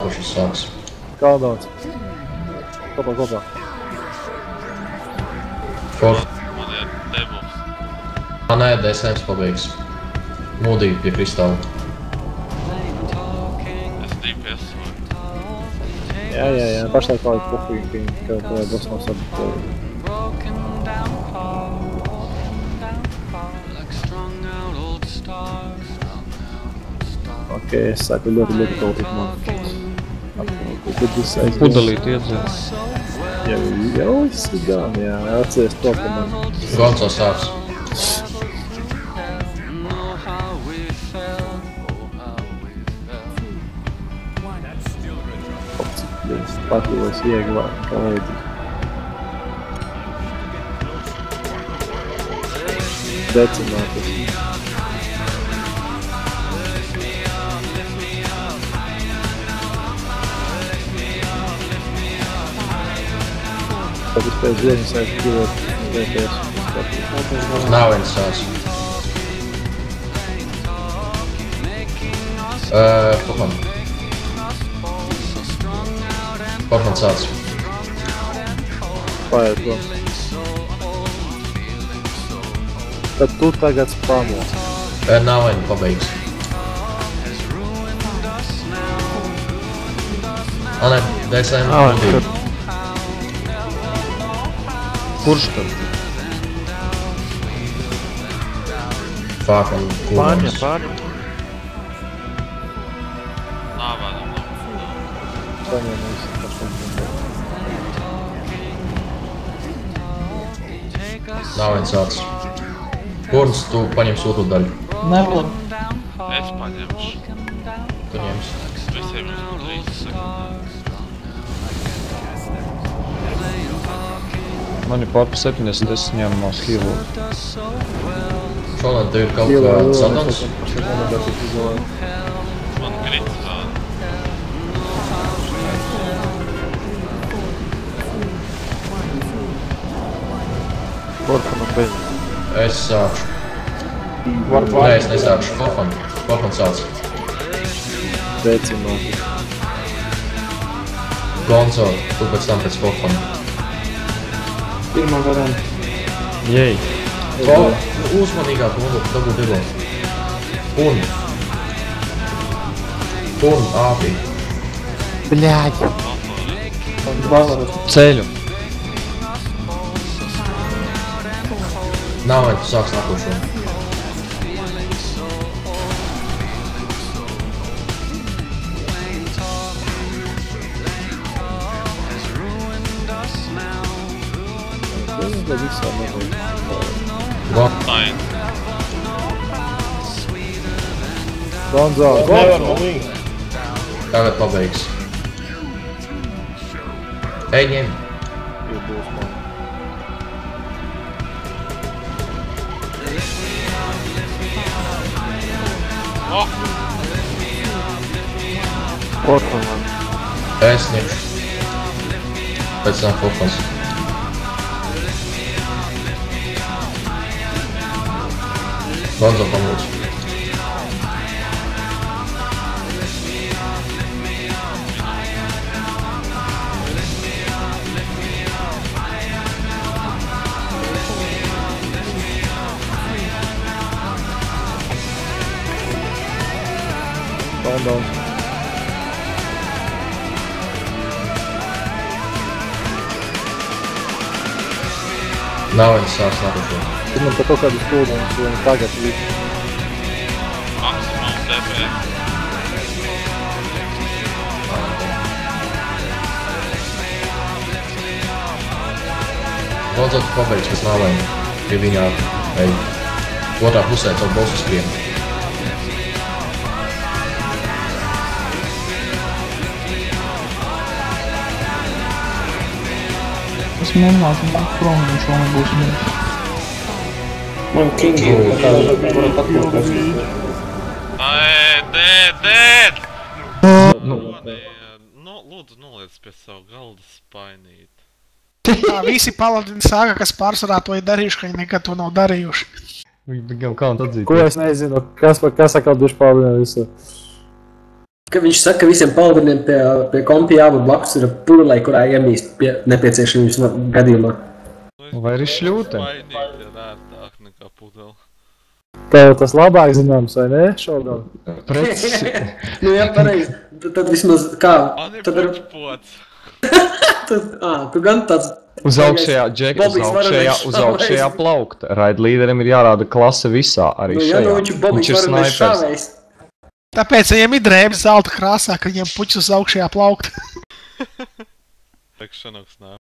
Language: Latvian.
nākošais sāks. Kādāds. Kopā. Forf. Man ir debuffs. Nē, DSMs pabeigs. Mūdīgi pie kristāla. Es DPS varu. Jā, pašlaik paliek pofīgi, ka vajag dos no sabu. Ok, es sāku ļoti kaut man. Pudelīt iedzēs. Jau viss ir gan, jā, atceries to, ka man... Gonzo sāks. Patīlos ieglāt, kā vajadzīgi. Decimātas. Tad es pēc zieņas sāku kļūt DPS. Nav viens sāks. Forfan sāc. Paiet to. Tad tu tagad spamo. Nav viena pabeigs. Nē, DSM mūdīgi. Kurš tad? Fākam kūmams. Pārņa. Nāvādam. Paņem visi pašiem. Nav viens sāc. Kurns, tu paņemsi otru daļu. Nevaru. Es paņemšu. Tu ņemsi. Visiem jums būtu 30 sekundes. Mani pār 70 es ņemos healu. Šodien tev ir kaut kā satans. Man grits vēl. Forfanam beidz. Es sākšu. Nē, es nesākšu. Forfan sāc. Decimātas. Gonzo, tu pēc tam pēc Forfan. Pirmā varianta. Jej. Uzmanīgāk dabūt dilo. Un āpī. Bļāģi. Bavaras. Ceļu. Nav vai tu sāks nākošo. Tain. Gonzo. Nevar no viņa. Tagad pabeigs. Ej, ņem. Iebūs man. Oh! Forfanam. Es ņemšu. Pēc tam Forfans. Gonzo pamūs. Down. Nav viens sāks nākošo. Tur man par to kādu stūdumus, un tagad visu. Maksimums DPS. Gonzo, tu pabeigts pēc nāvēm. Pie viņā ej. Otrā pusē caur bosu skrien. Es mēģināšu būt prom, viņš vēl nebūs mīgs. Man kingi ir kāda, kura atpūtas. Dēd! Nu, Lūdzu, noliec pie savu galda spainīt. Tā visi paladini sāka, kas pārsvarā to ir darījuši, ka viņi nekad to nav darījuši. viņi gan kā un atzīt. Ko es nezinu, kas atkal duši pāvina visu. Ka viņš saka, ka visiem paladiniem pie kompi jābūt blakus ir purlei, kurā iemīst nepieciešamības gadījumā. Vai arī šļūte? Mainīt ir ērtāk nekā pudeli. Tev tas labāk zināms, vai ne, šogad? Preci... Nu jā, pareizi. Tad vismaz kā... Man ir Tad puķpots. Tu gan tāds... Uz augšējā, Džek, uz augšējā plaukta. Raid līderim ir jārāda klase visā, arī Nu jā, šajā. nu viņš ir Bobijs varanais šāvējs. Tāpēc viņiem ir drēbes zelta krāsā, ka viņiem puķis uz augšējā plaukta. Tekšanaks nā.